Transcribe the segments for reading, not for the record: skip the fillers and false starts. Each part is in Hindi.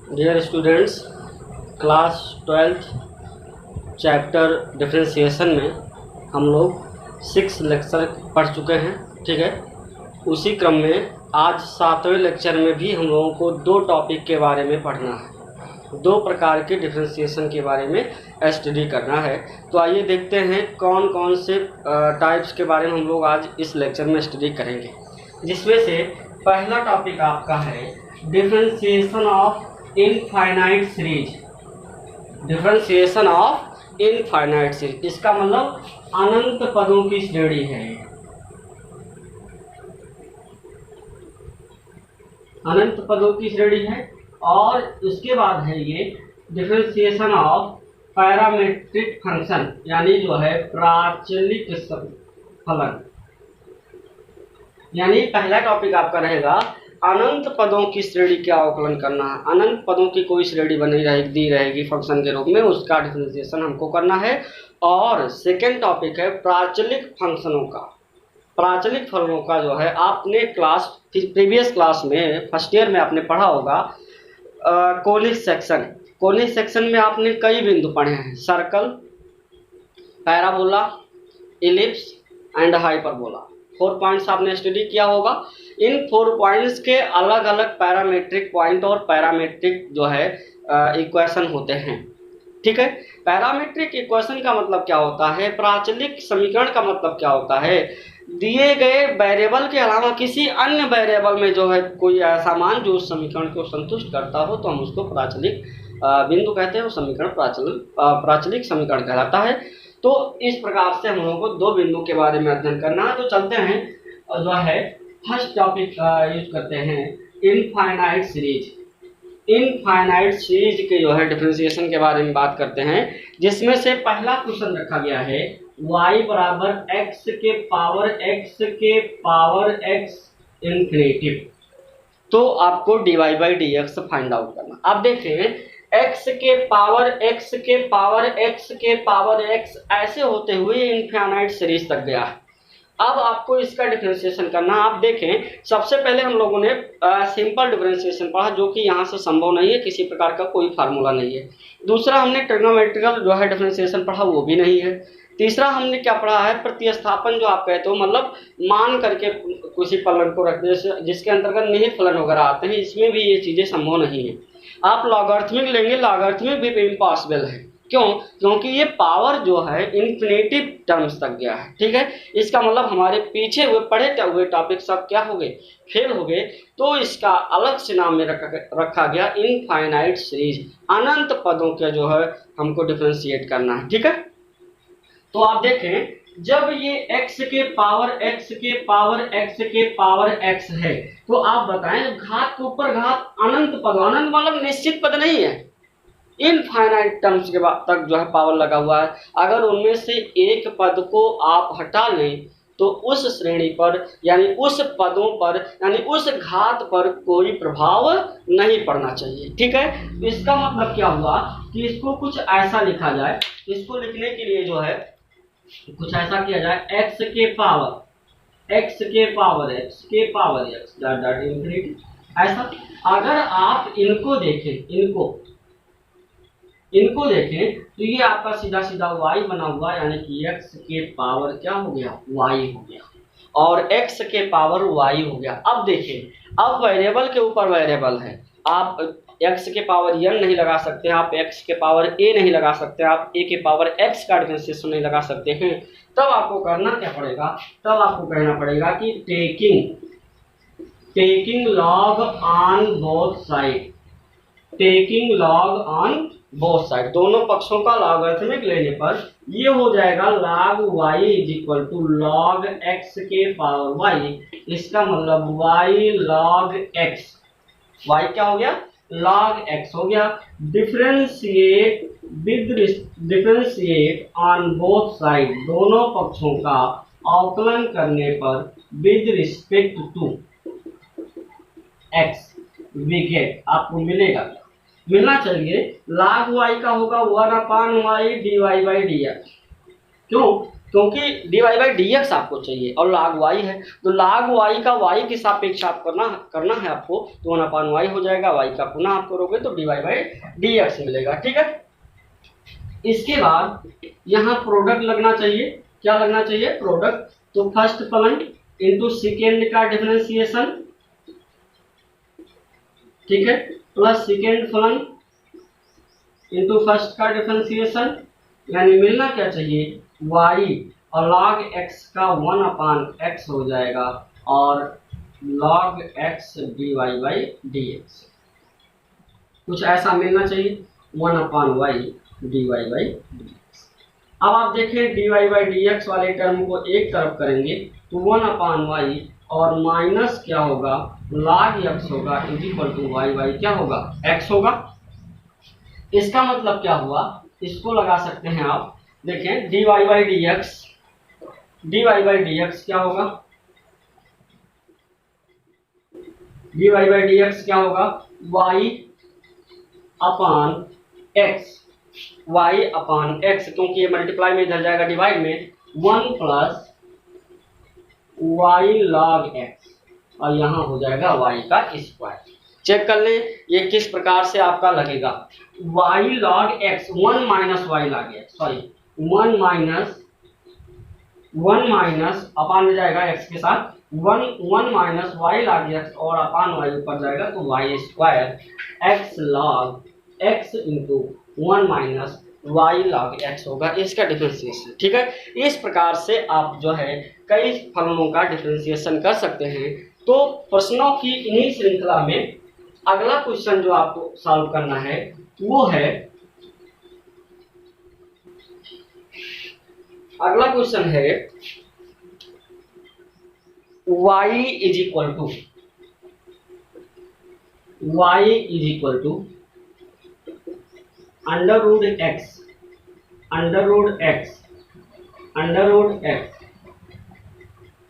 Dear students, class 12th chapter differentiation में हम लोग 6 लेक्चर पढ़ चुके हैं। ठीक है, उसी क्रम में आज 7वें लेक्चर में भी हम लोगों को 2 टॉपिक के बारे में पढ़ना है, 2 प्रकार के डिफरेंशिएशन के बारे में स्टडी करना है। तो आइए देखते हैं कौन कौन से टाइप्स के बारे में हम लोग आज इस लेक्चर में स्टडी करेंगे, जिसमें से पहला टॉपिक आपका है differentiation of infinite series. Differentiation of infinite series, इसका मतलब अनंत पदों की श्रेणी है। अनंत पदों की श्रेणी है। और उसके बाद है ये डिफरेंशिएशन ऑफ पैरामेट्रिक फंक्शन, यानी जो है प्राचलिक फलन। यानी पहला टॉपिक आपका रहेगा अनंत पदों की श्रेणी का अवकलन करना है। अनंत पदों की कोई श्रेणी बनी रहेगी, दी रहेगी फंक्शन के रूप में, उसका डिफरेंशिएशन हमको करना है। और सेकेंड टॉपिक है प्राचलिक फंक्शनों का। प्राचलिक फलनों का जो है आपने प्रीवियस क्लास में फर्स्ट ईयर में आपने पढ़ा होगा कोनिक सेक्शन। कोनिक सेक्शन में आपने कई बिंदु पढ़े हैं, circle, parabola, ellipse and hyperbola. 4 points आपने स्टडी किया होगा। इन 4 पॉइंट्स के अलग अलग पैरामेट्रिक पॉइंट और पैरामेट्रिक जो है इक्वेशन होते हैं। ठीक है, पैरामेट्रिक इक्वेशन का मतलब क्या होता है, प्राचलिक समीकरण का मतलब क्या होता है, दिए गए वेरिएबल के अलावा किसी अन्य वेरिएबल में जो है कोई ऐसा मान जो उस समीकरण को संतुष्ट करता हो तो हम उसको प्राचलिक बिंदु कहते हैं। वो समीकरण प्राचलिक समीकरण कहलाता है। तो इस प्रकार से हम लोगों को 2 बिंदु के बारे में अध्ययन करना है। तो चलते हैं जो है फर्स्ट टॉपिक यूज करते हैं इनफाइनाइट सीरीज। इनफाइनाइट सीरीज के जो है डिफरेंशिएशन के बारे में बात करते हैं, जिसमें से पहला क्वेश्चन रखा गया है y बराबर x के पावर x इंफिनिटिव। तो आपको dy by dx find out करना। आप देखें x के पावर x ऐसे होते हुए इनफाइनाइट सीरीज तक गया है। अब आपको इसका डिफरेंशिएशन करना। आप देखें सबसे पहले हम लोगों ने सिंपल डिफरेंशिएशन पढ़ा, जो कि यहाँ से संभव नहीं है, किसी प्रकार का कोई फार्मूला नहीं है। दूसरा हमने ट्रिग्नोमेट्रिकल जो है डिफरेंशिएशन पढ़ा, वो भी नहीं है। तीसरा हमने क्या पढ़ा है, प्रतिस्थापन जो आप कहते हो, मतलब मान करके किसी फलन को रखने से जिसके अंतर्गत निहित फलन वगैरह आते हैं, इसमें भी ये चीज़ें संभव नहीं है। आप लॉगरिथमिक लेंगे, लॉगरिथमिक भी इम्पॉसिबल है। क्यों? क्योंकि ये पावर जो है इन्फिनेटिव टर्म्स तक गया है। ठीक है, इसका मतलब हमारे पीछे हुए पढ़े हुए टॉपिक सब क्या हो गए, फेल हो गए। तो इसका अलग से नाम में रखा गया इनफाइनाइट सीरीज। अनंत पदों के जो है हमको डिफरेंशिएट करना है। ठीक है, तो आप देखें जब ये x के पावर x है, तो आप बताएं घात के ऊपर घात अनंत पद, अनंत मतलब निश्चित पद नहीं है, इनफाइनाइट टर्म्स के बाद तक जो है पावर लगा हुआ है। अगर उनमें से एक पद को आप हटा लें तो उस श्रेणी पर यानी उस पदों पर यानी उस घात पर कोई प्रभाव नहीं पड़ना चाहिए। ठीक है, इसका मतलब क्या हुआ कि इसको कुछ ऐसा लिखा जाए। इसको लिखने के लिए जो है कुछ ऐसा किया जाए, x के पावर x डॉट इंफिनिटी। ऐसा अगर आप इनको देखें तो ये आपका सीधा सीधा y बना हुआ, यानी कि x के पावर क्या हो गया, y हो गया, और x के पावर y हो गया। अब देखें, अब वेरिएबल के ऊपर वेरिएबल है। आप x के पावर n नहीं लगा सकते, आप x के पावर a नहीं लगा सकते, आप a के पावर x का डिफरेंशिएशन नहीं लगा सकते हैं। तब आपको करना क्या पड़ेगा, तब आपको कहना पड़ेगा कि taking log on both side, दोनों पक्षों का लॉगरिथमिक लेने पर ये हो जाएगा log y is equal to log x के पावर y। इसका मतलब y log x, y क्या हो गया, log x हो गया। डिफरेंशिएट ऑन बोथ साइड, दोनों पक्षों का अवकलन करने पर with respect to x we get, आपको मिलना चाहिए log y का होगा 1/y dy बाई dx। क्यों? क्योंकि dy बाई dx आपको चाहिए और log y है, तो log y का y के सापेक्ष आप करना है आपको, तो 1/y हो जाएगा, y का पुनः आप करोगे तो dy बाई dx मिलेगा। ठीक है, इसके बाद यहाँ प्रोडक्ट लगना चाहिए। क्या लगना चाहिए? प्रोडक्ट। तो फर्स्ट फलन इंटू सेकेंड का डिफरेंशिएशन, ठीक है, प्लस सेकेंड फलन इंटू फर्स्ट का डिफरेंशिएशन, यानी मिलना क्या चाहिए? y और log x का 1/x हो जाएगा और log x dy by dx, कुछ ऐसा मिलना चाहिए, 1/y dy बाई dx। अब आप देखें dy बाई dx वाले टर्म को एक तरफ करेंगे तो 1/y और माइनस क्या होगा, log x होगा is equal to y by क्या होगा, x होगा। इसका मतलब क्या हुआ, इसको लगा सकते हैं आप। देखें dy बाई dx क्या होगा, dy बाई dx क्या होगा, y अपान x, क्योंकि ये मल्टीप्लाई में इधर जाएगा डिवाइड में, 1 प्लस y log x और यहाँ हो जाएगा y का स्क्वायर। चेक कर लें ये किस प्रकार से आपका लगेगा, y log x 1 minus y log x, sorry 1 minus upon में जाएगा x के साथ, 1 माइनस y log x और अपान y ऊपर जाएगा तो y square x log x into 1 minus y log x होगा, इसका डिफरेंशिएशन। ठीक है, इस प्रकार से आप जो है कई फलनों का डिफरेंशिएशन कर सकते हैं। तो प्रश्नों की इन्हीं श्रृंखला में अगला क्वेश्चन जो आपको सॉल्व करना है वो है, अगला क्वेश्चन है y is equal to under root x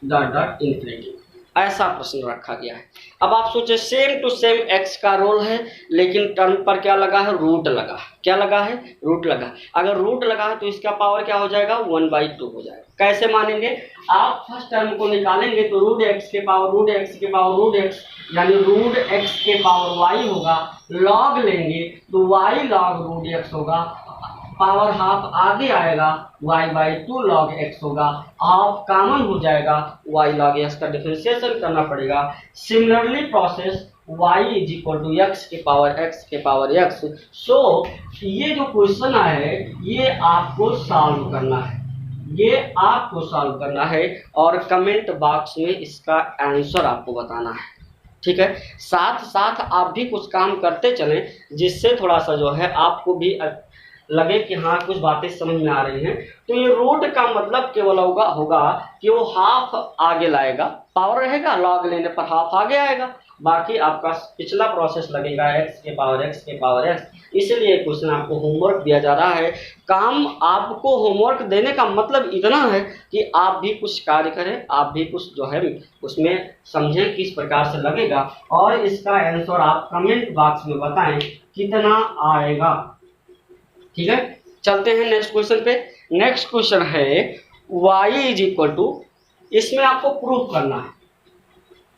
dot infinity, ऐसा प्रश्न रखा गया है। अब आप सोचे सेम टू सेम x का रोल है, लेकिन टर्म पर क्या लगा है, रूट लगा। क्या लगा है, रूट लगा। अगर रूट लगा है तो इसका पावर क्या हो जाएगा, 1/2 हो जाएगा। कैसे मानेंगे, आप फर्स्ट टर्म को निकालेंगे तो रूट x के पावर रूट x यानी रूट x के पावर y होगा, लॉग लेंगे तो y लॉग रूट x होगा, पावर हाफ आगे आएगा y/2 log x होगा, हाफ कॉमन हो जाएगा, y log x का डिफरेंशिएशन करना पड़ेगा। Similarly process y is equal to x के पावर x। सो ये जो क्वेश्चन है ये आपको सॉल्व करना है, और कमेंट बॉक्स में इसका आंसर आपको बताना है। ठीक है, साथ साथ आप भी कुछ काम करते चलें जिससे थोड़ा सा जो है आपको भी लगे कि हाँ कुछ बातें समझ में आ रही हैं। तो ये रूट का मतलब केवल होगा कि वो हाफ आगे लाएगा, पावर रहेगा, लॉग लेने पर हाफ आगे आएगा, बाकी आपका पिछला प्रोसेस लगेगा x के पावर x। इसलिए क्वेश्चन आपको होमवर्क दिया जा रहा है। काम आपको होमवर्क देने का मतलब इतना है कि आप भी कुछ कार्य करें, आप भी कुछ जो है उसमें समझें किस प्रकार से लगेगा, और इसका आंसर आप कमेंट बॉक्स में बताएं कितना आएगा। ठीक है, चलते हैं नेक्स्ट क्वेश्चन पे। नेक्स्ट क्वेश्चन है y इज इक्वल टू, इसमें आपको प्रूफ करना है।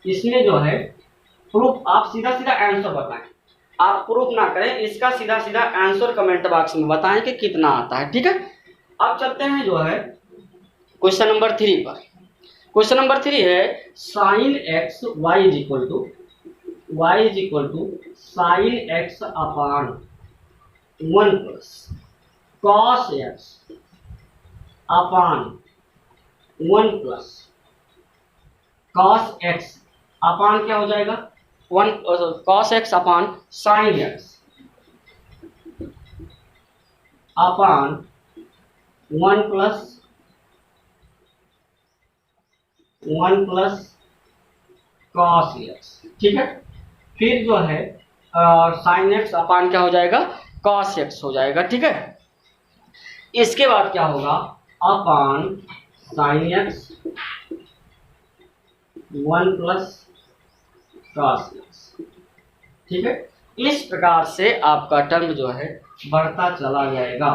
इसमें जो है प्रूफ, आप सीधा आंसर बताएं, आप प्रूफ ना करें, इसका सीधा आंसर कमेंट बॉक्स में बताएं कि कितना आता है। ठीक है, अब चलते हैं जो है क्वेश्चन नंबर 3 पर। क्वेश्चन नंबर 3 है sine x y is equal to sine x upon 1 plus cos x upon 1 plus cos x upon क्या हो जाएगा, 1 cos x upon sine x upon 1 plus cos x. ठीक है, फिर जो है साइन एक्स अपान क्या हो जाएगा, कॉस एक्स हो जाएगा। ठीक है, इसके बाद क्या होगा, अपान sine x 1 plus cos x. ठीक है, इस प्रकार से आपका टर्म जो है बढ़ता चला जाएगा।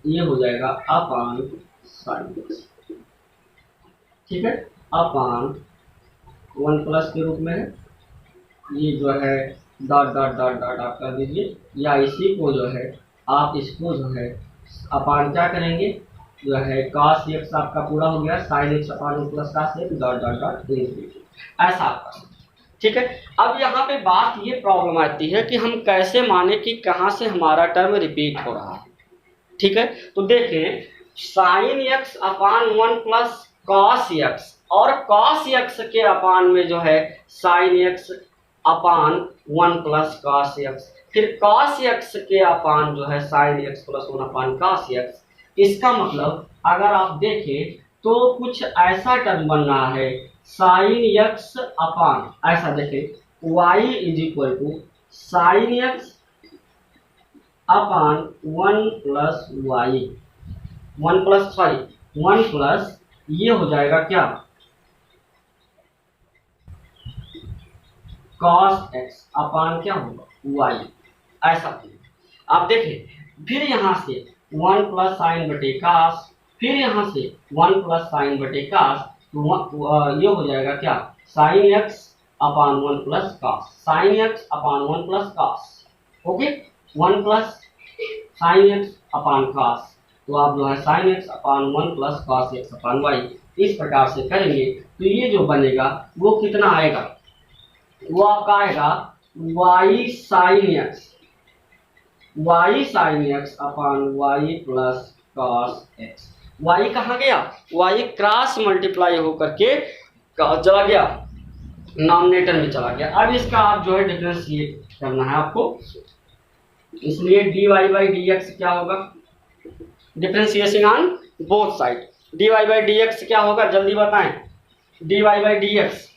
ये हो जाएगा अपान साइन एक्स, ठीक है, अपान 1 प्लस के रूप में है, ये जो है डॉट डॉट डॉट डॉट आप कर दीजिए, या इसी को जो है आप इसको जो है अपान क्या करेंगे, जो है cos x आपका पूरा हो गया, sin x अपान 1 plus cos x dot dot dot ऐसा आपका, ठीक है। अब यहाँ पे बात ये प्रॉब्लम आती है कि हम कैसे माने कि कहाँ से हमारा टर्म रिपीट हो रहा है, ठीक है। तो देखें sign x upon 1 plus cos x, और कॉस एक्स के अपान में जो है sine x upon 1 plus cos x, फिर कॉस एक्स के अपान जो है साइन एक्स प्लस 1 अपान कॉस एक्स। इसका मतलब अगर आप देखें तो कुछ ऐसा टर्म बन रहा है साइन एक्स अपान, ऐसा देखें y is equal to sine x upon 1 plus y, 1 plus sorry 1 plus ये हो जाएगा क्या cos x अपान क्या होगा y, ऐसा आप देखें। फिर यहाँ से 1 प्लस साइन बटे कास, फिर यहाँ से 1 प्लस साइन बटे कास, तो ये हो जाएगा क्या sine x upon 1 plus cos, sine x upon 1 plus cos, okay, 1 plus sine x upon cos, तो आप जो है sine x upon 1 plus cos x upon y इस प्रकार से करेंगे तो ये जो बनेगा वो कितना आएगा, वो आपका आएगा y sine x, y sine x upon y plus cos x. Y कहाँ गया, वाई क्रॉस मल्टीप्लाई होकर के चला गया नॉमिनेटर में चला गया। अब इसका आप जो है डिफरेंशिएट करना है आपको, इसलिए dy बाई डी एक्स क्या होगा, differentiation on both side, dy by d x क्या होगा जल्दी बताएं, dy by d x,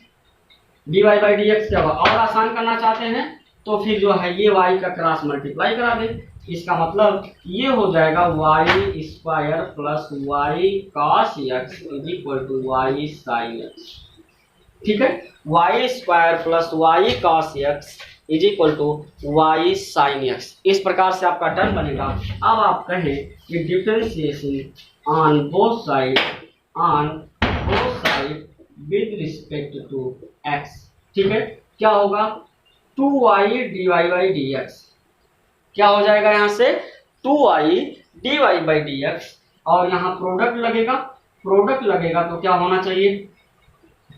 dy by d x क्या होगा, और आसान करना चाहते हैं तो फिर जो है ये y का क्रॉस मल्टीप्लाई करा दें, इसका मतलब ये हो जाएगा y square plus y cos x is equal to y sine x, ठीक है, y square plus y cos x is equal to y sine x, इस प्रकार से आपका टर्म बनेगा। अब आप कहें कि differentiation on both side with respect to x, ठीक है, क्या होगा 2y dy by d x, क्या हो जाएगा यहाँ से 2y dy by d x, और यहाँ प्रोडक्ट लगेगा, प्रोडक्ट लगेगा तो क्या होना चाहिए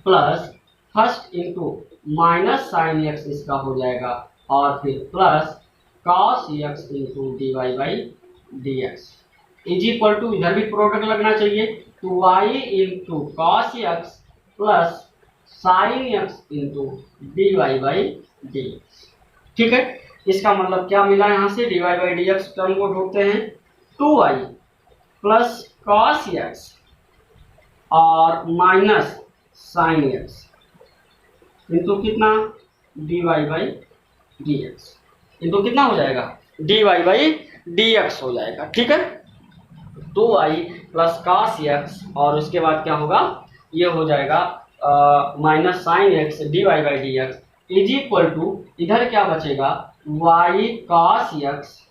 plus first into minus sine x इसका हो जाएगा, और फिर plus cos x into d y by d x is equal to, इधर भी प्रोडक्ट लगना चाहिए, two y into cos x plus sine x into d y by d x, ठीक है। इसका मतलब क्या मिला यहाँ से d y by d x term को ढूंढते हैं 2y प्लस कॉस एक्स और माइनस साइन एक्स इंटू कितना d y by d x, into कितना हो जाएगा d y by d x हो जाएगा, ठीक है, 2y प्लस कॉस एक्स और उसके बाद क्या होगा ये हो जाएगा minus sine x d y by d x is equal to, इधर क्या बचेगा y cos x,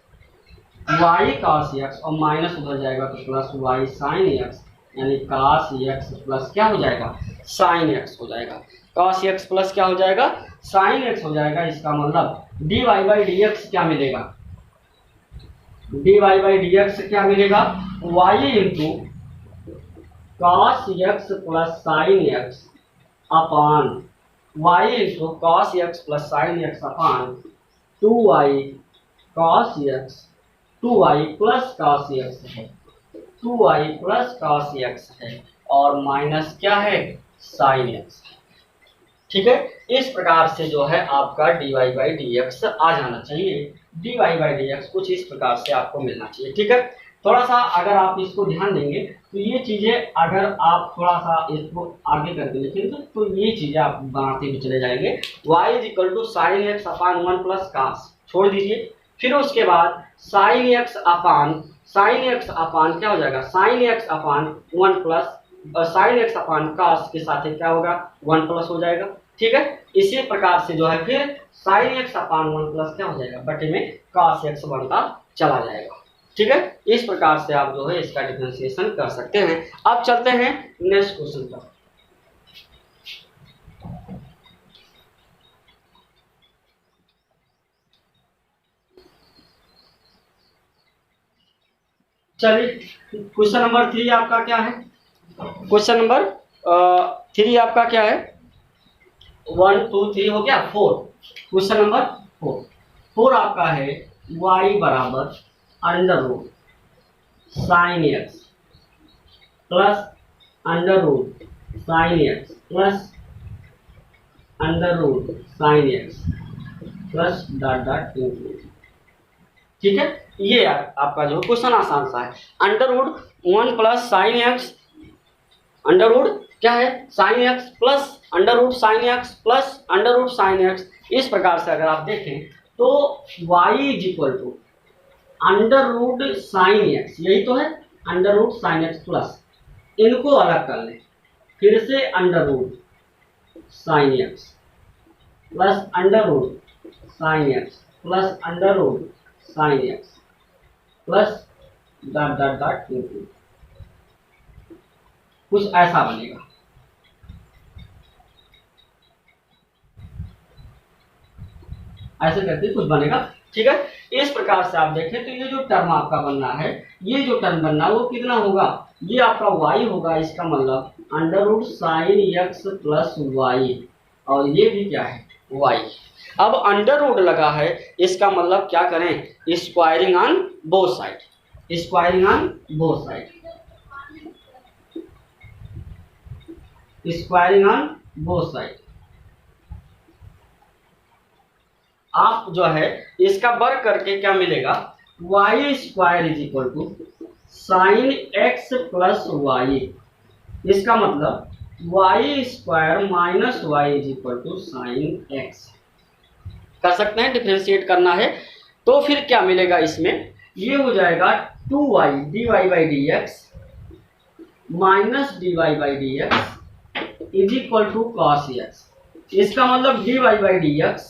y cos x और माइनस उधर जाएगा तो प्लस y sin x, यानी cos x प्लस क्या हो जाएगा sin x हो जाएगा, cos x प्लस क्या हो जाएगा sin x हो जाएगा। इसका मतलब dy बाई डी एक्स क्या मिलेगा, dy बाई डी एक्स क्या मिलेगा y into cos x plus sin x upon y into cos x plus sine x upon 2y cos x, 2y प्लस cos x है, 2y प्लस cos x है और माइनस क्या है sin x, ठीक है। इस प्रकार से जो है आपका dy बाई डी एक्स आ जाना चाहिए, dy बाई डी एक्स कुछ इस प्रकार से आपको मिलना चाहिए, ठीक है। थोड़ा सा अगर आप इसको ध्यान देंगे तो ये चीज़ें अगर आप थोड़ा सा इसको आगे करके लिखेंगे तो ये चीज़ें आप बनाते हुए चले जाएंगे, y is equal to sine x upon 1 plus cos छोड़ दीजिए, फिर उसके बाद साइन एक्स अपान क्या हो जाएगा sign x upon 1 plus sine x upon कास के साथ क्या होगा 1 प्लस हो जाएगा, ठीक है। इसी प्रकार से जो है फिर साइन एक्स अपान 1 प्लस क्या हो जाएगा बटे में कॉस एक्स बनता चला जाएगा, ठीक है। इस प्रकार से आप जो है इसका डिफरेंशिएशन कर सकते हैं। अब चलते हैं नेक्स्ट क्वेश्चन पर। चलिए क्वेश्चन नंबर 3 आपका क्या है? क्वेश्चन नंबर 3 आपका क्या है? 1 2 3 हो गया 4। क्वेश्चन नंबर 4 आपका है y बराबर under root sine x plus under root sine x plus under root sine x plus dot dot include. ठीक है, ये आपका जो क्वेश्चन आसान सा है। Under root 1 plus sine x, under root क्या है sine x plus under root sine x plus under root sine x. इस प्रकार से अगर आप देखें तो y is equal to under root sine x, यही तो है under root sine x plus, इनको अलग कर लें फिर से under root sine x plus under root sine x plus under root sine x plus dot dot dot include. कुछ ऐसा बनेगा। ऐसे करके कुछ बनेगा। ठीक है, इस प्रकार से आप देखें तो ये जो टर्म आपका बनना है, ये जो टर्म बनना है वो कितना होगा? ये आपका y होगा, इसका मतलब under root sine x plus y, और ये भी क्या है y। अब अंडर रूट लगा है, इसका मतलब क्या करें? Squaring on both side, squaring on both side, squaring on both side. आप जो है इसका वर्ग करके क्या मिलेगा? y square is equal to sine x plus y, इसका मतलब y square minus y is equal to sine x. कर सकते हैं, डिफरेंशिएट करना है तो फिर क्या मिलेगा इसमें? ये हो जाएगा 2y dy by d x minus dy by d x is equal to cos x. इसका मतलब dy by d x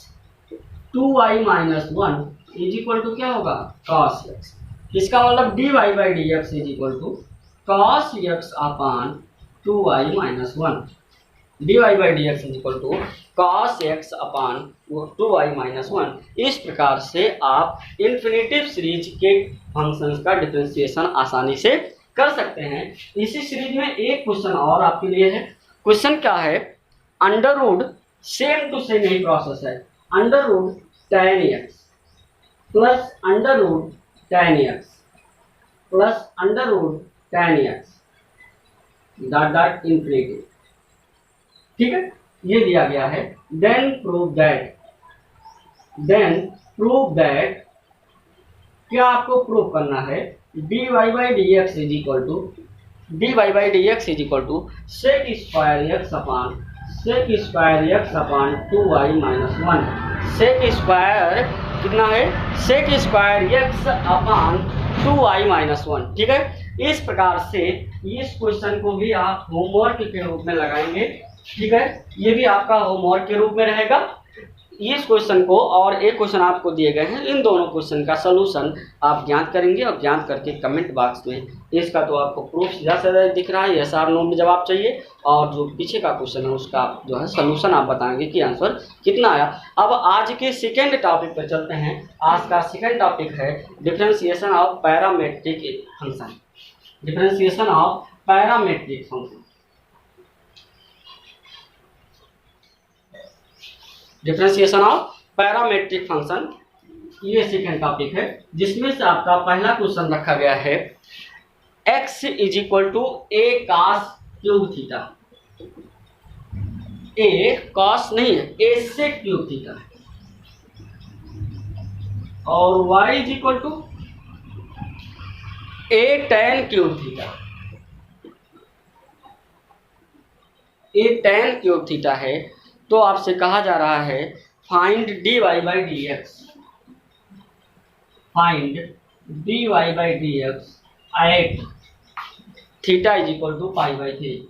2y minus 1 is equal to क्या होगा? Cos x. इसका मतलब dy by d x is equal to cos x upon 2y minus 1, dy by d x is equal to cos x upon 2y minus 1। इस प्रकार से आप इन्फिनिटिव सीरीज के फंक्शंस का डिफरेंशिएशन आसानी से कर सकते हैं। इसी सीरीज में एक क्वेश्चन और आपके लिए है। क्वेश्चन क्या है? Under root same to same यही प्रोसेस है, under root tan x plus under root tan x plus under root tan x dot dot infinity. ठीक है, ये दिया गया है। देन प्रूव दैट क्या आपको प्रूव करना है? dy by d x is equal to sec square x upon sec square x upon 2y minus 1। Sec square कितना है? Sec square x upon 2y minus 1। ठीक है, इस प्रकार से इस क्वेश्चन को भी आप होमवर्क के रूप में लगाएंगे। ठीक है, ये भी आपका होमवर्क के रूप में रहेगा इस क्वेश्चन को, और एक क्वेश्चन आपको दिए गए हैं, इन दोनों क्वेश्चन का सलूशन आप ज्ञात करेंगे और ज्ञात करके कमेंट बॉक्स में इसका तो आपको प्रूफ सीधा सीधा दिख रहा है, यस और नो में जवाब चाहिए, और जो पीछे का क्वेश्चन है उसका जो है सलूशन आप बताएंगे कि आंसर कितना आया। अब आज के सेकेंड टॉपिक पर चलते हैं। आज का सेकेंड टॉपिक है differentiation of parametric function. Differentiation of parametric function, differentiation of parametric function, ये सेकेंड टॉपिक है, जिसमें से आपका पहला क्वेश्चन रखा गया है x is equal to a cos cube theta. A cos नहीं है, ए सेक क्यूब थीटा, और y is equal to a tan cube theta. A tan cube theta है, तो आपसे कहा जा रहा है find dy by d x, find dy by d x at theta is equal to pi by 3,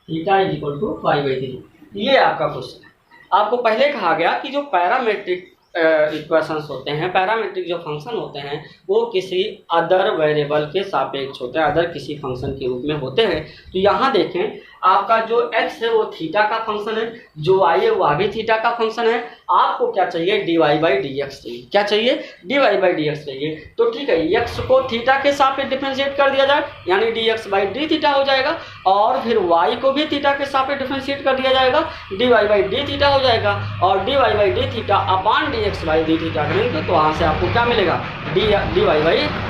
theta is equal to pi by 3। ये आपका क्वेश्चन है। आपको पहले कहा गया कि जो पैरामेट्रिक इक्वेशंस होते हैं, पैरामीट्रिक जो फंक्शन होते हैं वो किसी अदर वेरिएबल के सापेक्ष होते हैं, अदर किसी फंक्शन के रूप में होते हैं। तो यहाँ देखें आपका जो x है वो थीटा का फंक्शन है, जो y है वह भी थीटा का फंक्शन है। आपको क्या चाहिए, dy बाई डी एक्स चाहिए। क्या चाहिए, dy बाई डी एक्स चाहिए। तो ठीक है, x को थीटा के सापेक्ष डिफरेंशिएट कर दिया जाए यानी dx बाई डी थीटा हो जाएगा, और फिर y को भी थीटा के सापेक्ष डिफरेंशिएट कर दिया जाएगा, dy बाई डी थीटा हो जाएगा, और dy by d theta upon dx by d theta करेंगे तो वहाँ से आपको क्या मिलेगा, dy बाई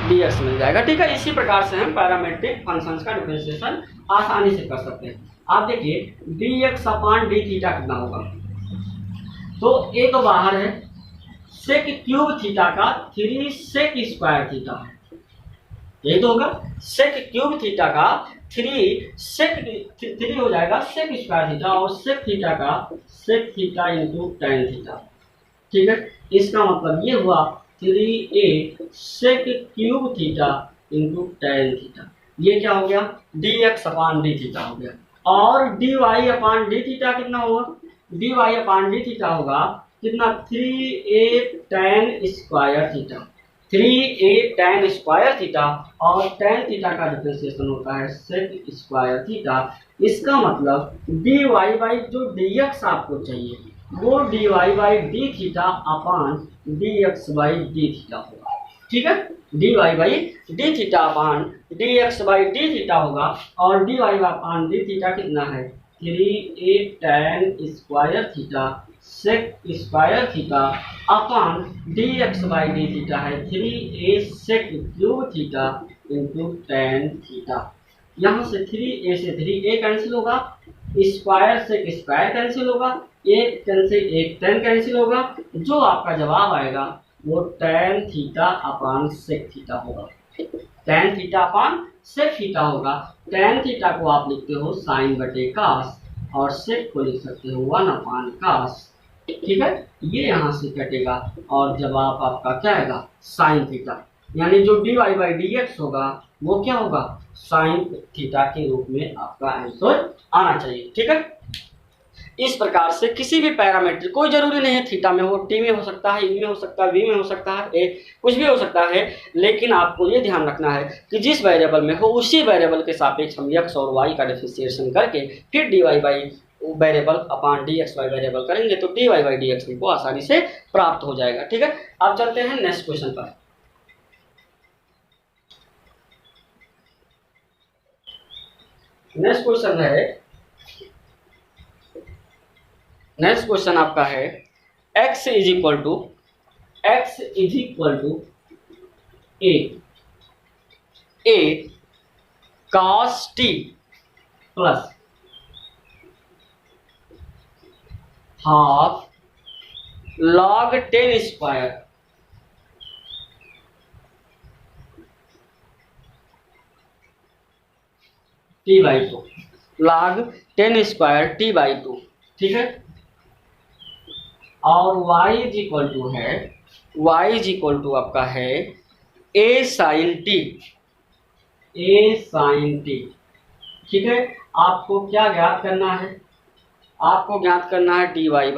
डी एक्स मिल जाएगा। ठीक है, इसी प्रकार से हम पैरामेट्रिक फंक्शंस का डिफरेंशिएशन आसानी से कर सकते हैं। आप देखिए dx अपान डी थीटा कितना होगा, तो ए तो बाहर है, सेक क्यूब थीटा का 3 सेक स्क्वायर थीटा है, ये तो होगा सेक क्यूब थीटा का 3 सेक हो जाएगा सेक स्क्वायर थीटा, और सेक थीटा का sec theta into tan theta. ठीक है, इसका मतलब ये हुआ 3a sec cube theta into tan theta. ये क्या हो गया, dx अपान डी थीटा हो गया। और dy अपान डी थीटा कितना होगा, dy अपान डी थीटा होगा कितना, 3a tan square theta, 3a tan square theta, और tan थीटा का डिफरेंशिएशन होता है सेक स्क्वायर थीटा। इसका मतलब dy बाई जो dx आपको चाहिए वो dy by d theta upon dx by d theta होगा। ठीक है, dy by d theta upon dx by d theta होगा, और dy अपान डी थीटा कितना है, 3a tan square theta sec square theta upon dx by d theta है 3a sec cube theta into tan theta. यहाँ से 3a से 3a कैंसिल होगा, स्क्वायर से स्क्वायर कैंसिल होगा, एक टेन से एक टेन कैंसिल होगा, जो आपका जवाब आएगा वो tan theta upon sec theta होगा। Tan theta upon sec theta होगा। टेन थीटा को आप लिखते हो साइन बटे कास, और सेक को लिख सकते हो 1 अपान कास। ठीक है, ये यहाँ से कटेगा और जवाब आपका क्या आएगा, साइन थीटा, यानी जो dy बाई डी एक्स होगा वो क्या होगा, साइन थीटा के रूप में आपका आंसर आना चाहिए। ठीक है, इस प्रकार से किसी भी पैरामीटर, कोई जरूरी नहीं है थीटा में हो, टी में हो सकता है, ई में हो सकता है, वी में हो सकता है, ए कुछ भी हो सकता है, लेकिन आपको ये ध्यान रखना है कि जिस वेरिएबल में हो उसी वेरिएबल के सापेक्ष हम x और y का डिफरेंशिएशन करके फिर dy by variable upon dx by variable करेंगे तो dy बाई डी एक्स को आसानी से प्राप्त हो जाएगा। ठीक है, अब चलते हैं नेक्स्ट क्वेश्चन पर। नेक्स्ट क्वेश्चन आपका है x is equal to a cos t plus half log 10 square t by 2, log 10 square t by 2। ठीक है, और y इज इक्वल टू आपका है a साइन टी। ठीक है, आपको क्या ज्ञात करना है, आपको ज्ञात करना है dy बाई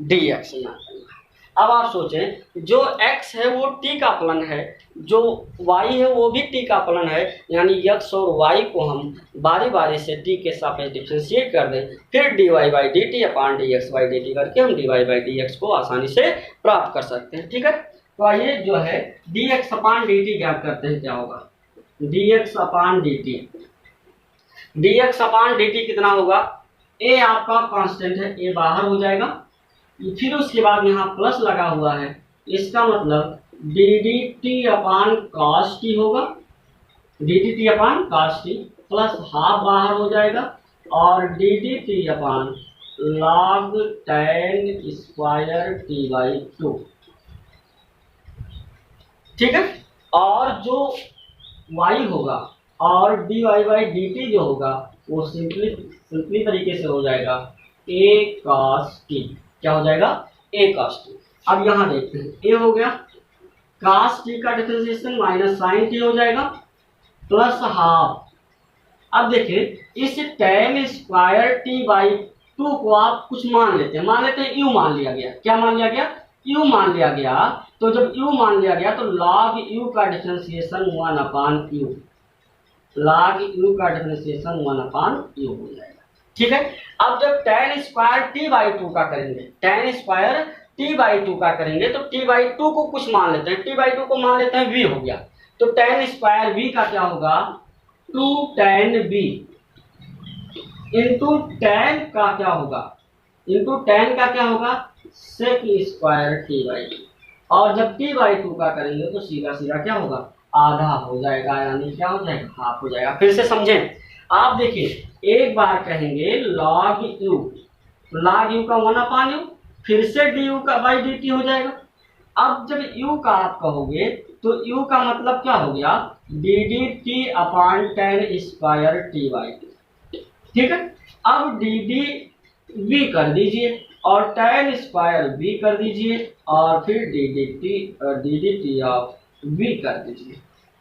डी एक्स ज्ञात करना है। अब आप सोचें जो x है वो t का फलन है, जो y है वो भी t का फलन है, यानी x और y को हम बारी बारी से t के सापेक्ष डिफरेंशिएट कर दें, फिर dy by D t upon dx by D T करके हम dy बाई डी एक्स को आसानी से प्राप्त कर सकते हैं। ठीक है, तो आइए जो है dx अपान डी टी ज्ञात करते हैं, क्या होगा, dx अपान डी टी कितना होगा, a आपका कांस्टेंट है, a बाहर हो जाएगा, फिर उसके बाद यहाँ प्लस लगा हुआ है, इसका मतलब d d t upon cos t होगा, d d t upon cos t plus half बाहर हो जाएगा, और d d t upon log 10 square t by 2। ठीक है, और जो y होगा और dy बाई डी टी जो होगा वो सिंपली तरीके से हो जाएगा a cos t। क्या हो जाएगा, a cos t। अब यहाँ देखते हैं, a हो गया cos t का डिफरेंशिएशन माइनस साइन t हो जाएगा प्लस हाफ। अब देखिए इस tan स्क्वायर t बाई 2 को आप कुछ मान लेते हैं, u मान लिया गया। क्या मान लिया गया, u मान लिया गया, तो जब u मान लिया गया तो log u का डिफरेंशिएशन 1/u, log u का डिफरेंशिएशन 1/u हो जाएगा। ठीक है, अब जब tan स्क्वायर t/2 का करेंगे, tan स्क्वायर t/2 का करेंगे तो t/2 को कुछ मान लेते हैं, t/2 को मान लेते हैं v हो गया, तो tan स्क्वायर v का क्या होगा 2 tan v इंटू tan का क्या होगा, इंटू tan का क्या होगा sec स्क्वायर t/2, और जब t/2 का करेंगे तो सीधा सीधा क्या होगा आधा हो जाएगा, यानी क्या हो जाएगा हाफ हो जाएगा। फिर से समझें, आप देखिए एक बार कहेंगे log u, log u का 1/u, फिर से du का बाई dt हो जाएगा। अब जब u का आप कहोगे तो u का मतलब क्या हो गया dd t/tan स्क्वायर t/2। ठीक है, अब dd v कर दीजिए और tan स्क्वायर v कर दीजिए और फिर dd ऑफ v कर दीजिए।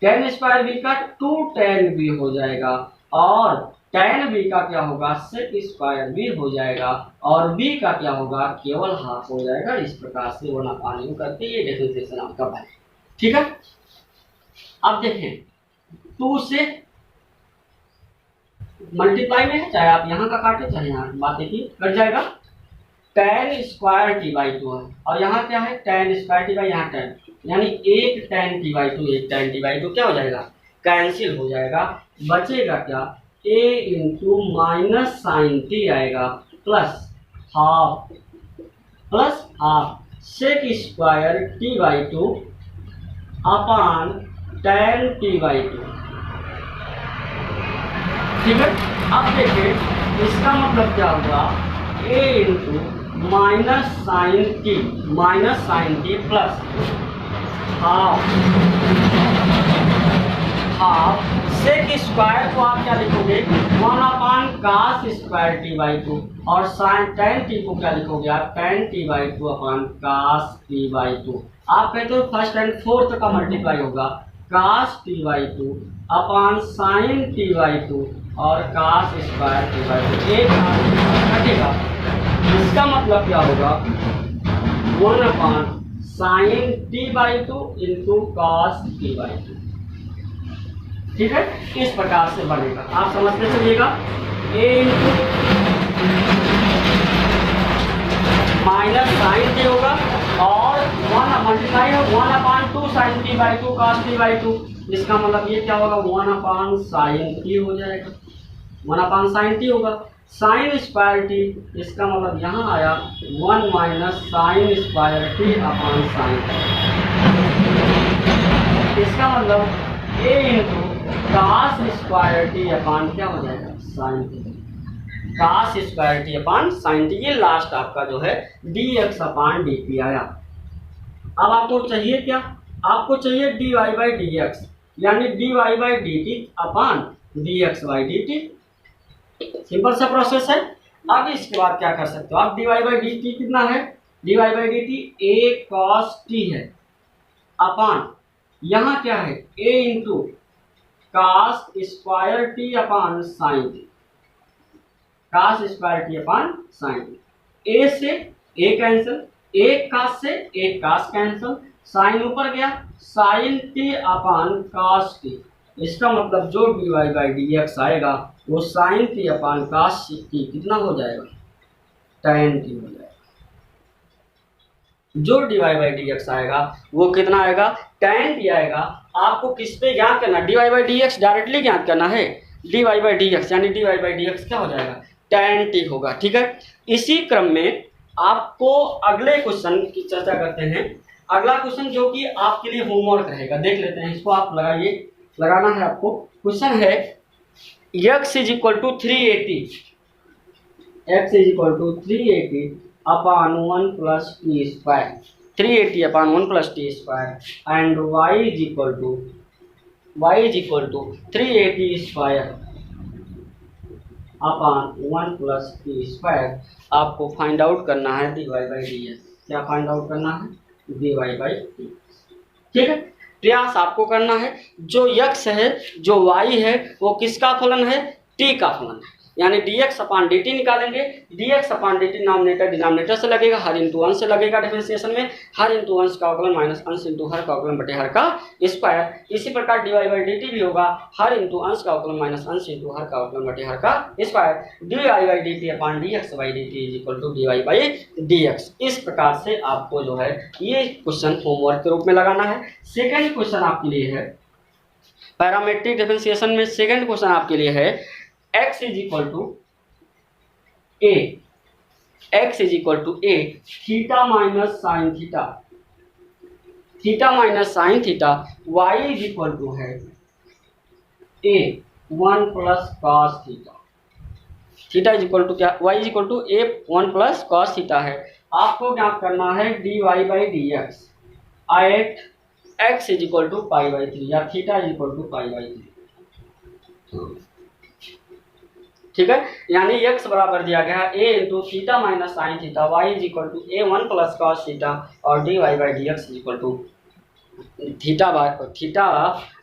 tan स्क्वायर v का 2 tan v हो जाएगा और tan v का क्या होगा sec स्क्वायर v हो जाएगा और v का क्या होगा केवल हाफ हो जाएगा। इस प्रकार से 1/u करके ये डिफरेंशिएशन आपका बने। ठीक है, अब देखें 2 से मल्टीप्लाई में है, चाहे आप यहाँ का काटे चाहे यहाँ, बात एक ही कट जाएगा। tan स्क्वायर t/2 है और यहाँ क्या है tan स्क्वायर t, यहाँ tan, यानी एक tan t/2 एक tan t/2 क्या हो जाएगा कैंसिल हो जाएगा, बचेगा क्या a into minus sine t आएगा plus half sec square t/2 upon tan t/2। ठीक है, अब देखिए इसका मतलब क्या होगा a into minus sine t plus half sec square को आप क्या लिखोगे 1/cos स्क्वायर t/2 और साइन tan t को क्या लिखोगे आप tan t/2 अपान cos t/2। आप कहते हो फर्स्ट एंड फोर्थ का मल्टीप्लाई होगा cos t/2 अपान साइन t/2 और cos स्क्वायर t/2, एक कटेगा, इसका मतलब क्या होगा 1/sin t/2 into cos t/2। ठीक है, इस प्रकार से बनेगा, आप समझते चलिएगा। a into minus sine t होगा और 1 multiply 1/2 sin t/2 cos t/2, इसका मतलब ये क्या होगा 1/sin t हो जाएगा, 1/sin t होगा। साइन स्क्वायर टी, इसका मतलब यहाँ आया 1 minus sine square t upon sine, इसका मतलब a into cos square t upon क्या हो जाएगा sine t, cos square t upon sine t. ये लास्ट आपका जो है dx अपान dt आया। अब आपको चाहिए क्या, आपको चाहिए dy/dx यानी dy/dt अपान dx/dt। सिंपल सा प्रोसेस है। अब इसके बाद क्या कर सकते हो आप, dy/dt कितना है, dy/dt a cos t है अपान यहाँ क्या है a into cos square t upon sine t, cos square t upon sine t. a से a कैंसिल, एक कास से एक कास कैंसिल, साइन ऊपर गया sine t upon cos t, इसका मतलब जो dy/dx आएगा वो sine t upon cos t कितना हो जाएगा tan टी हो जाएगा। जो dy/dx आएगा वो कितना आएगा tan टी आएगा। आपको किस पे ज्ञात करना, dy/dx डायरेक्टली ज्ञात करना है, dy/dx यानी dy/dx क्या हो जाएगा tan टी होगा। ठीक है, इसी क्रम में आपको अगले क्वेश्चन की चर्चा करते हैं। अगला क्वेश्चन जो कि आपके लिए होमवर्क रहेगा, देख लेते हैं, इसको आप लगाइए, लगाना है आपको। क्वेश्चन है x = 380, x = 380 upon 1 + t², 380 upon 1 + t² and y = 380² upon 1 + t²। आपको फाइंड आउट करना है dy/dx। क्या फाइंड आउट करना है dy/dx। ठीक है, प्रयास आपको करना है। जो x है जो y है वो किसका फलन है, t का फलन है। यानी dx अपान dt निकालेंगे। dx अपान dt नॉमिनेटर डिनोमिनेटर से लगेगा, हर इंटू अंश से लगेगा डिफरेंशिएशन में, हर इंटू अंश का अवकलन माइनस अंश इंटू हर का अवकलन बटे हर का स्क्वायर। इसी प्रकार dy बाई dt भी होगा, हर इंटू अंश का अवकलन माइनस अंश इंटू हर का अवकलन बटे हर का square. dy by dt upon dx by dt is equal to dy by dx। इस प्रकार से आपको जो है ये क्वेश्चन होमवर्क के रूप में लगाना है। सेकंड क्वेश्चन आपके लिए है पैरामेट्रिक डिफरेंशिएशन में, सेकंड क्वेश्चन आपके लिए है x is equal to a, x is equal to a theta minus sine theta, theta minus sine theta, y is equal to है a 1 plus cos theta, theta is equal to क्या, y is equal to a 1 plus cos theta है। आपको ज्ञात करना है dy by dx at x is equal to pi by 3 या theta is equal to pi by 3। ठीक है, यानी x बराबर दिया गया a into theta minus sine theta, y is equal to a 1 plus cos theta और dy by dx is equal to theta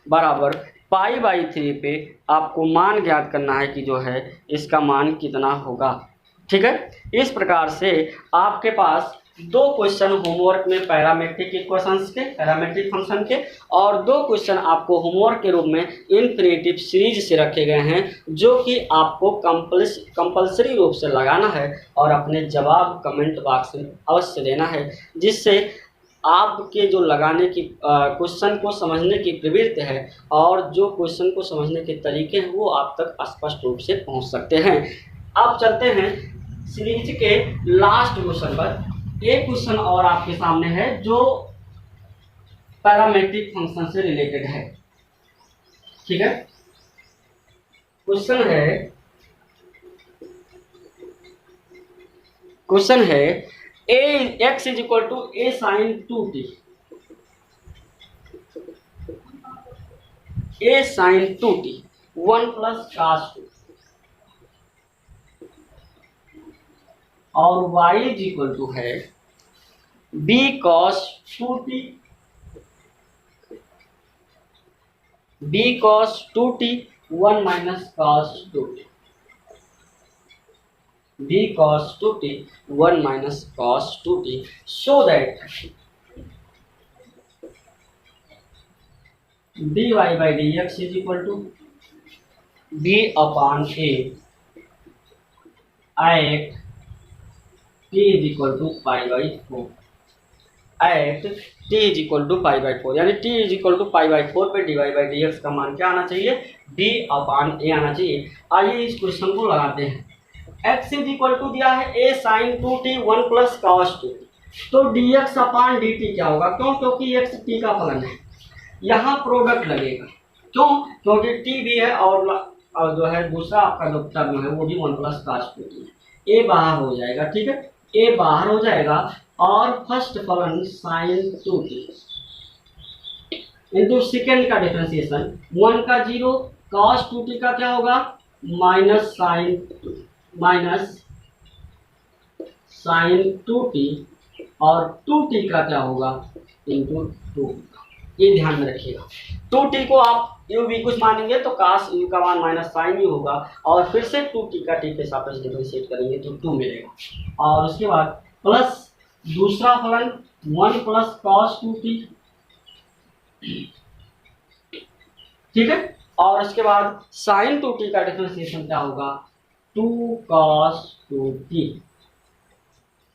बराबर पाई बाई 3 पे आपको मान ज्ञात करना है कि जो है इसका मान कितना होगा। ठीक है, इस प्रकार से आपके पास दो क्वेश्चन होमवर्क में पैरामेट्रिक इक्वेशंस के, पैरामेट्रिक फंक्शन के, और दो क्वेश्चन आपको होमवर्क के रूप में इन्फिनिटिव सीरीज से रखे गए हैं, जो कि आपको कंपल्सरी रूप से लगाना है और अपने जवाब कमेंट बॉक्स में अवश्य देना है, जिससे आपके जो लगाने की क्वेश्चन को समझने की प्रवृत्ति है और जो क्वेश्चन को समझने के तरीके हैं वो आप तक स्पष्ट रूप से पहुंच सकते हैं। अब चलते हैं सीरीज के लास्ट क्वेश्चन पर। एक क्वेश्चन और आपके सामने है जो पैरामेट्रिक फंक्शन से रिलेटेड है। ठीक है, क्वेश्चन है a x is equal to a sine 2t, a sine 2t 1 plus cos 2 और y इज इक्वल टू है b cos 2t, b cos 2t 1 minus cos 2t, b cos 2t 1 minus cos 2t, so that dy by dx is equal to b upon a at t is equal to pi by 4, at t is equal to pi by 4, यानी t is equal to pi by 4 पे dy by dx का मान क्या आना चाहिए, b upon a आना चाहिए। आइए इस क्वेश्चन को लगाते हैं। x इज इक्वल टू दिया है a sine 2t 1 plus cos 2, तो dx अपान dt क्या होगा, क्यों, क्योंकि x t का फलन है, यहाँ प्रोडक्ट लगेगा, क्यों, क्योंकि t भी है और जो है दूसरा आपका जो टर्म है वो भी 1 प्लस cos 2t है, a बाहर हो जाएगा। ठीक है, a बाहर हो जाएगा और फर्स्ट फलन साइन 2t इंटू सेकेंड का डिफरेंशिएशन 1 का 0 cos 2t का क्या होगा माइनस साइन 2t और 2t का क्या होगा इंटू 2, ये ध्यान में रखिएगा। 2t को आप यू भी कुछ मानेंगे तो cos u का मान माइनस साइन u होगा और फिर से 2t का t के सापेक्ष डिफरेंशिएट करेंगे तो 2 मिलेगा और उसके बाद प्लस दूसरा फलन 1 प्लस cos 2t। ठीक है, और उसके बाद साइन 2t का डिफरेंशिएशन क्या होगा 2 cos 2t,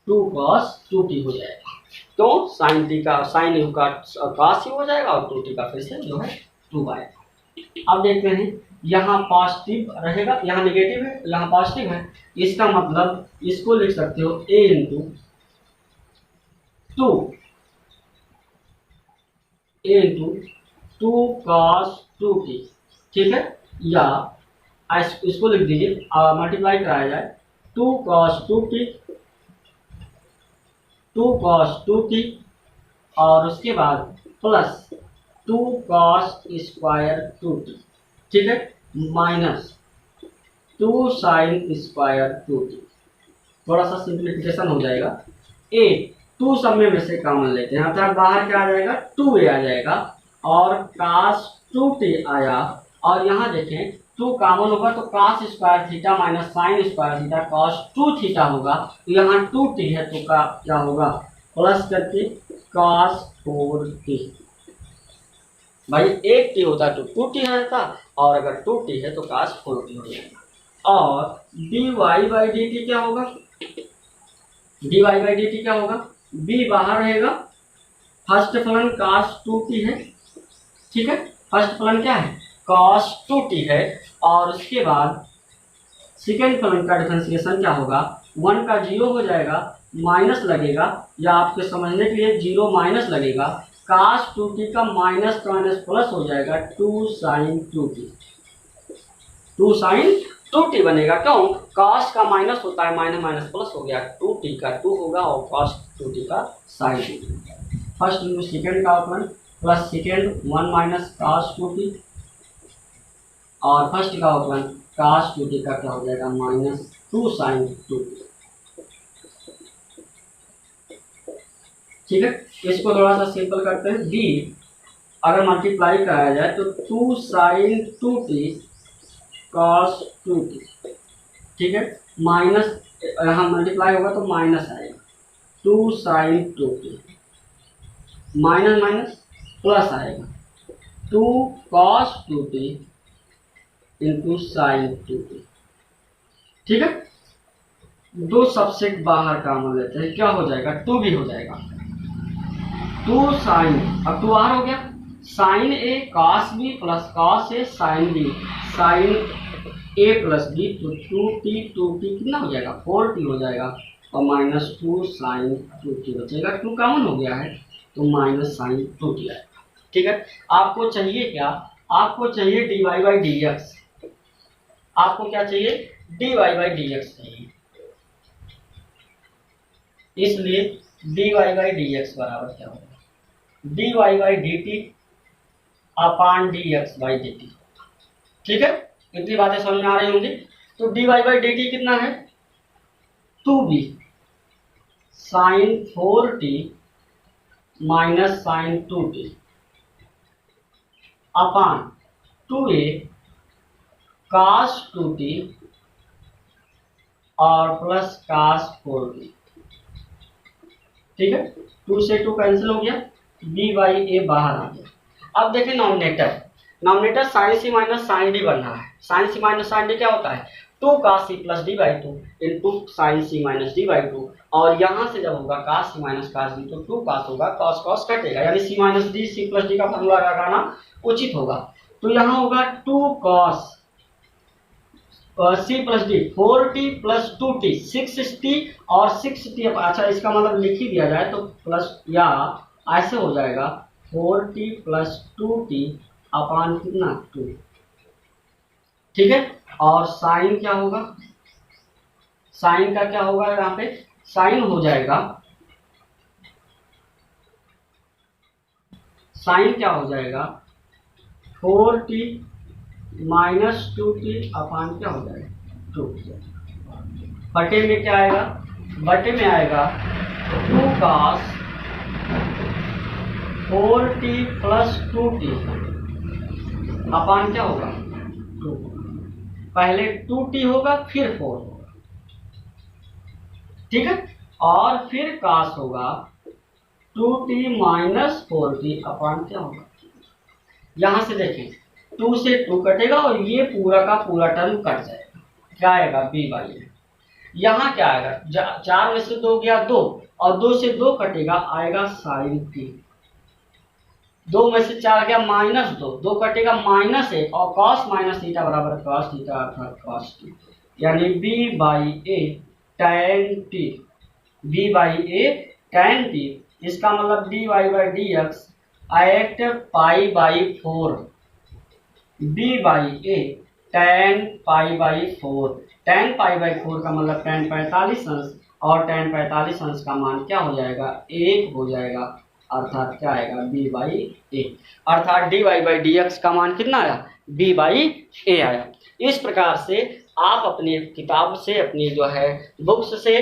2 cos 2t हो जाएगा, तो साइन t का साइन u का cos u हो जाएगा और 2t का फिर से जो है 2 आएगा। अब देखते हैं, यहाँ पॉजिटिव रहेगा, यहाँ नेगेटिव है, यहाँ पॉजिटिव है, इसका मतलब इसको लिख सकते हो a इंटू 2 cos 2t। ठीक है, या इसको लिख दीजिए, मल्टीप्लाई कराया जाए 2 cos 2t और उसके बाद प्लस 2 cos स्क्वायर 2t। ठीक है, माइनस 2 sin स्क्वायर 2t, थोड़ा सा सिंप्लीफिकेशन हो जाएगा। a 2 सब में से कॉमन लेते हैं, अर्थात बाहर क्या आ जाएगा 2a आ जाएगा और cos 2t आया और यहाँ देखें टू कॉमन होगा तो cos square theta minus sine square theta cos 2 theta होगा। तो यहाँ 2t है तो का क्या होगा प्लस करके cos 4t। भाई एक टी होता तो 2t रहता, और अगर 2t है तो cos 4t हो जाएगा। और dy बाई dt क्या होगा, dy बाई dt क्या होगा, b बाहर रहेगा, फर्स्ट फलन cos 2t है, ठीक है, फर्स्ट फलन क्या है cos 2t है, और उसके बाद सेकेंड फलन का डिफरेंशिएशन क्या होगा, 1 का 0 हो जाएगा, माइनस लगेगा, या आपके समझने के लिए 0 माइनस लगेगा, cos 2t का माइनस प्लस हो जाएगा 2 sin 2t, 2 sin 2t बनेगा। क्यों, cos का माइनस होता है, माइनस माइनस प्लस हो गया, 2t का 2 होगा और cos 2t का sin 2t। First into second का अवकलन plus second 1 minus cos 2t, और फर्स्ट का अवकलन cos 2t का क्या हो जाएगा माइनस 2 sin 2t। ठीक है, इसको थोड़ा सा सिंपल करते हैं। b अगर मल्टीप्लाई कराया जाए तो 2 sin 2t cos 2t, ठीक है, माइनस यहाँ मल्टीप्लाई होगा तो माइनस आएगा 2 sin 2t, minus minus plus आएगा 2 cos 2t into sine 2t। ठीक है, दो सबसेट बाहर का मान लेते हैं, क्या हो जाएगा 2 भी हो जाएगा, 2 साइन, अब 2 बाहर हो गया, साइन ए cos b प्लस cos ए साइन b, साइन ए प्लस बी, तो 2t कितना हो जाएगा 4t हो जाएगा, और माइनस 2 साइन 2t बचेगा, 2 कॉमन हो गया है तो माइनस साइन 2t आएगा। ठीक है, आपको चाहिए क्या, आपको चाहिए dy बाई डी एक्स, आपको क्या चाहिए dy बाई डी एक्स चाहिए, इसलिए dy बाई डी एक्स बराबर क्या होगा dy by D t upon D x by D T. ठीक है, इतनी बातें समझ में आ रही होंगी। तो dy बाई डी टी कितना है 2b sine 4t minus sine 2t upon 2a cos 2t और प्लस cos 4t। ठीक है, 2 से 2 कैंसिल हो गया, b बाई ए बाहर आ गया। अब देखें nominator, nominator sine c minus sine d बन रहा है, sine c minus sine d क्या होता है 2 cos c plus d by 2 into sine c minus d by 2, और यहाँ से जब होगा cos c minus cos d तो 2 cos होगा, cos cos कटेगा, यानी c minus d c plus d का फॉर्मूला लगाना उचित होगा। तो यहाँ होगा 2 cos c plus d 4t plus 2t 6t, और 6t, अच्छा इसका मतलब लिख ही दिया जाए तो प्लस, या ऐसे हो जाएगा 4t प्लस 2t अपान कितना 2। ठीक है, और साइन क्या होगा, साइन का क्या होगा, यहाँ पे साइन हो जाएगा, साइन क्या हो जाएगा 4t माइनस 2t अपान क्या हो जाएगा 2, बटे में क्या आएगा, बटे में आएगा 2 cos 4t प्लस 2t अपान क्या होगा 2, पहले 2t होगा फिर 4 होगा, ठीक है, और फिर cos होगा 2t माइनस 4t अपान क्या होगा, यहां से देखें 2 से 2 कटेगा और ये पूरा का पूरा टर्म कट जाएगा, क्या आएगा b बाई ए। यहाँ क्या आएगा, 4 में से 2 गया 2, और 2 से 2 कटेगा, आएगा साइन t, 2 में से 4 गया माइनस 2, 2 कटेगा माइनस 1, और cos माइनस थीटा बराबर cos थीटा अर्थात cos t, यानी b by a tan t, b by a tan t, इसका मतलब dy by d x at pi by 4, b by a tan pi by 4, tan pi by 4 का मतलब tan 45 अंश, और tan 45 अंश का मान क्या हो जाएगा 1 हो जाएगा, अर्थात क्या आएगा b बाई ए, अर्थात dy बाई डी एक्स का मान कितना आया b बाई ए आया। इस प्रकार से आप अपनी किताब से, अपनी जो है बुक्स से,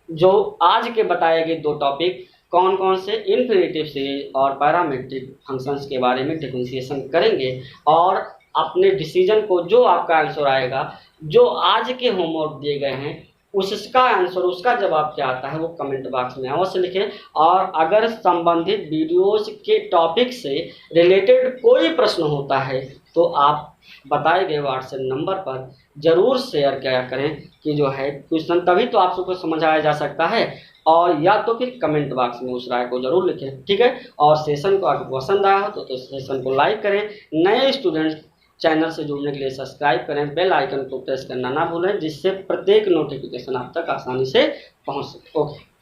जो आज के बताए गए 2 टॉपिक कौन कौन से इन्फिनिटिव सीरीज और पैरामेट्रिक फंक्शंस के बारे में डिफरेंशिएशन करेंगे, और अपने डिसीजन को, जो आपका आंसर आएगा, जो आज के होमवर्क दिए गए हैं उसका आंसर, उसका जवाब क्या आता है वो कमेंट बॉक्स में अवश्य लिखें। और अगर संबंधित वीडियोज के टॉपिक से रिलेटेड कोई प्रश्न होता है तो आप बताए गए व्हाट्सएप नंबर पर ज़रूर शेयर किया करें कि जो है क्वेश्चन, तभी तो आप सबको समझाया जा सकता है। और या तो फिर कमेंट बॉक्स में उस राय को ज़रूर लिखें, ठीक है। और सेशन को अगर पसंद आया हो तो सेशन को लाइक करें। नए स्टूडेंट चैनल से जुड़ने के लिए सब्सक्राइब करें, बेल आइकन को प्रेस करना ना भूलें, जिससे प्रत्येक नोटिफिकेशन आप तक आसानी से पहुंच सके। ओके।